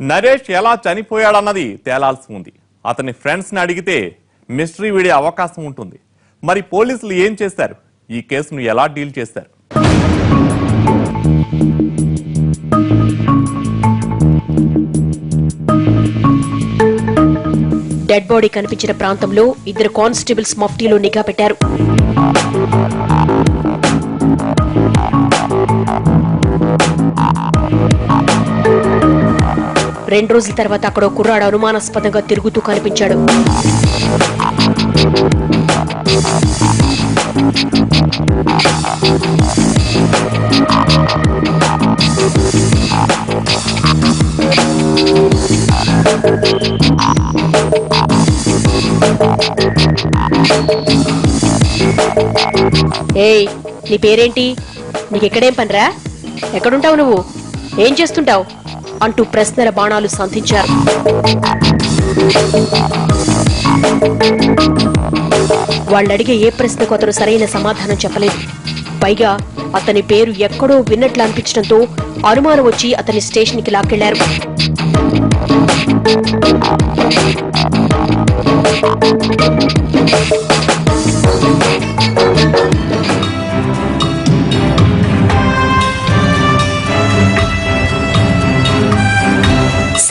నరేష్ ఎలా చనిపోయాడన్నది తేలాల్సి ఉంది. అతని ఫ్రెండ్స్ ని అడిగితే మిస్టరీ వీడే అవకాశం ఉంటుంది. మరి పోలీసులు ఏం చేశారు? ఈ కేసును ఎలా డీల్ చేశారు? డెడ్ బాడీ కనిపించిన ప్రాంతంలో ఇద్దరు కానిస్టేబుల్స్ మఫ్టీలో నిఘా పెట్టారు. రెండు రోజుల తర్వాత అక్కడ కుర్రాడు అనుమానాస్పదంగా తిరుగుతూ కనిపించాడు. ఏయ్, నీ పేరేంటి? నీకెక్కడేం పనిరా? ఎక్కడుంటావు నువ్వు? ఏం చేస్తుంటావు అంటూ ప్రశ్నల బాణాలు సంధించారు. వాళ్ళడిగే ఏ ప్రశ్నకు అతను సరైన సమాధానం చెప్పలేదు. పైగా అతని పేరు ఎక్కడో విన్నట్లు అనిపించడంతో అనుమానం వచ్చి అతని స్టేషన్కి లాక్కెళ్లారు.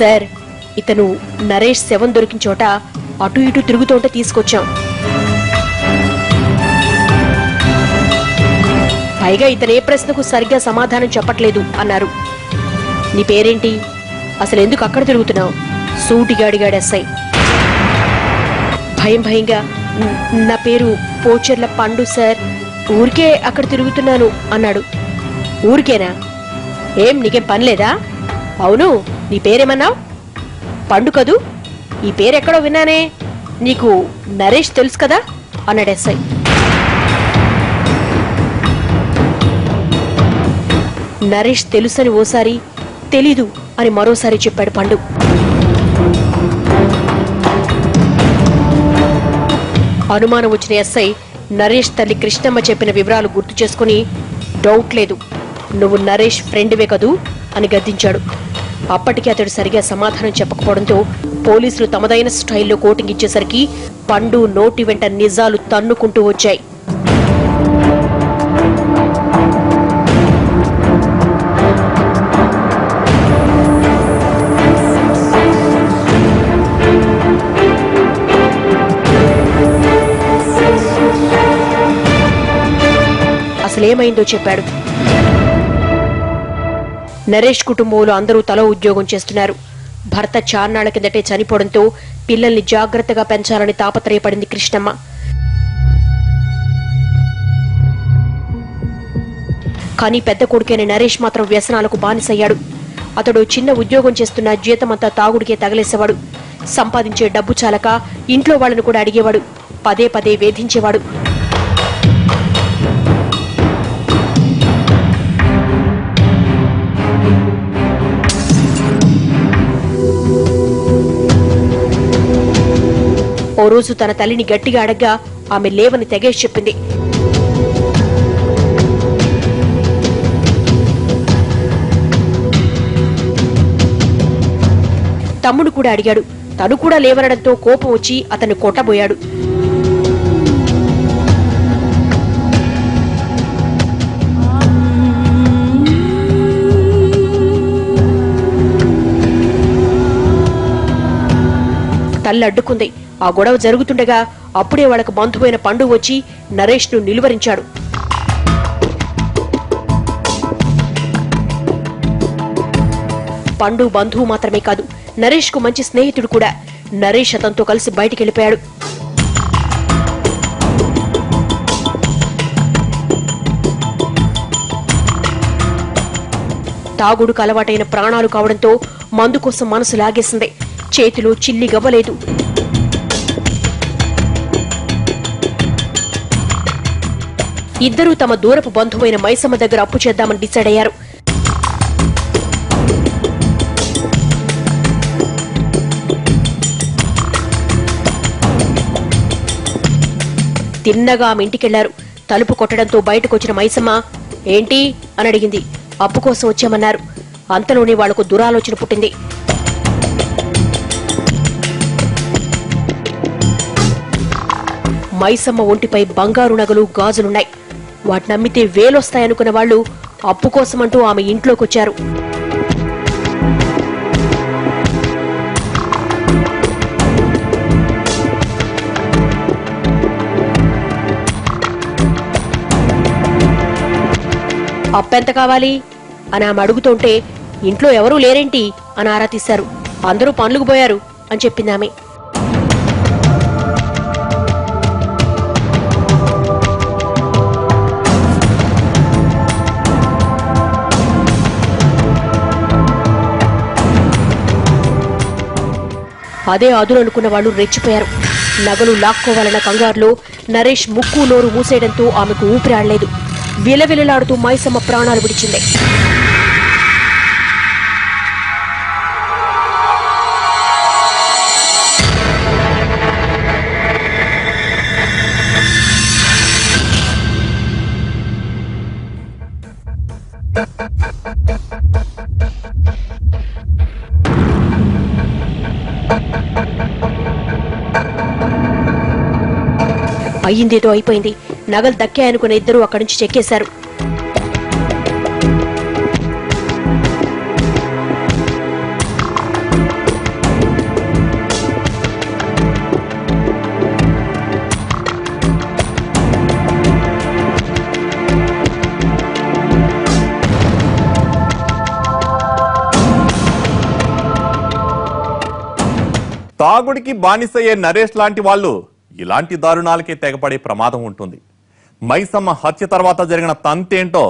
సార్, ఇతను నరేష్ శవం దొరికిన చోట అటు ఇటు తిరుగుతుంటే తీసుకొచ్చాం. పైగా ఇతను ఏ ప్రశ్నకు సరిగ్గా సమాధానం చెప్పట్లేదు అన్నారు. నీ పేరేంటి? అసలు ఎందుకు అక్కడ తిరుగుతున్నావు? సూటిగా అడిగాడు ఎస్ఐ. భయంగా నా పేరు పోచర్ల పండు సార్, ఊరికే అక్కడ తిరుగుతున్నాను అన్నాడు. ఊరికేనా? ఏం నీకేం పని లేదా? అవును, నీ పేరేమన్నావు? పండు కదూ? ఈ పేరెక్కడో విన్నానే. నీకు నరేష్ తెలుసు కదా అన్నాడు ఎస్ఐ. నరేష్ తెలుసని ఓసారి, తెలీదు అని మరోసారి చెప్పాడు పండు. అనుమానం వచ్చిన ఎస్ఐ నరేష్ తల్లి కృష్ణమ్మ చెప్పిన వివరాలు గుర్తు చేసుకుని, డౌట్ లేదు, నువ్వు నరేష్ ఫ్రెండ్వే కదూ అని గద్దించాడు. అప్పటికి అతడు సరిగా సమాధానం చెప్పకపోవడంతో పోలీసులు తమదైన స్టైల్లో కోటింగ్ ఇచ్చేసరికి పండు నోటి వెంట నిజాలు తన్నుకుంటూ వచ్చాయి. అసలేమైందో చెప్పాడు. నరేష్ కుటుంబంలో అందరూ తలో ఉద్యోగం చేస్తున్నారు. భర్త చాన్నాళ్ల కిందటే చనిపోవడంతో పిల్లల్ని జాగ్రత్తగా పెంచాలని తాపత్రయపడింది కృష్ణమ్మ. కానీ పెద్ద కొడుకైన నరేష్ మాత్రం వ్యసనాలకు బానిసయ్యాడు. అతడు చిన్న ఉద్యోగం చేస్తున్న జీతమంతా తాగుడికే తగలేసేవాడు. సంపాదించే డబ్బు చాలక ఇంట్లో వాళ్లను కూడా అడిగేవాడు. పదే పదే వేధించేవాడు. ఓ రోజు తన తల్లిని గట్టిగా అడగ్గా ఆమె లేవని తెగేసి చెప్పింది. తమ్ముడు కూడా అడిగాడు. తను కూడా లేవనడంతో కోపం వచ్చి అతన్ని కొట్టబోయాడు. తల్లి అడ్డుకుంది. ఆ గొడవ జరుగుతుండగా అప్పుడే వాళ్ళకు బంధువైన పండు వచ్చి నరేష్ ను నిలువరించాడు. పండు బంధువు మాత్రమే కాదు, నరేష్ కు మంచి స్నేహితుడు కూడా. నరేష్ అతనితో కలిసి బయటికెళ్లిపోయాడు. తాగుడుకు అలవాటైన ప్రాణాలు కావడంతో మందు కోసం మనసు లాగేసింది. చేతిలో చిల్లి గవ్వలేదు. ఇద్దరూ తమ దూరపు బంధువైన మైసమ్మ దగ్గర అప్పు చేద్దామని డిసైడ్ అయ్యారు. తిన్నగా ఆమె ఇంటికెళ్లారు. తలుపు కొట్టడంతో బయటకొచ్చిన మైసమ్మ ఏంటి అని అడిగింది. అప్పు కోసం వచ్చామన్నారు. అంతలోనే వాళ్లకు దురాలోచన పుట్టింది. మైసమ్మ ఒంటిపై బంగారు నగలు గాజులున్నాయి. వాటినమ్మితే వేలొస్తాయనుకున్న వాళ్లు అప్పు కోసమంటూ ఆమె ఇంట్లోకొచ్చారు. అప్పెంత కావాలి అని ఆమె అడుగుతుంటే ఇంట్లో ఎవరూ లేరేంటి అని ఆరా తీశారు. అందరూ పనులకు పోయారు అని చెప్పింది ఆమె. అదే అదుననుకున్న వాళ్లు రెచ్చిపోయారు. నగలు లాక్కోవాలన్న కంగారులో నరేష్ ముక్కు నోరు మూసేయడంతో ఆమెకు ఊపిరాడలేదు. విలవిలలాడుతూ మైసమ్మ ప్రాణాలు విడిచింది. అయ్యిందేదో అయిపోయింది. నగలు దక్కాయనుకున్న ఇద్దరూ అక్కడి నుంచి చెక్కేశారు. తాగుడికి బానిసయ్యే నరేష్ లాంటి వాళ్ళు ఇలాంటి దారుణాలకే తెగపడే ప్రమాదం ఉంటుంది. మైసమ్మ హత్య తర్వాత జరిగిన తంతేంటో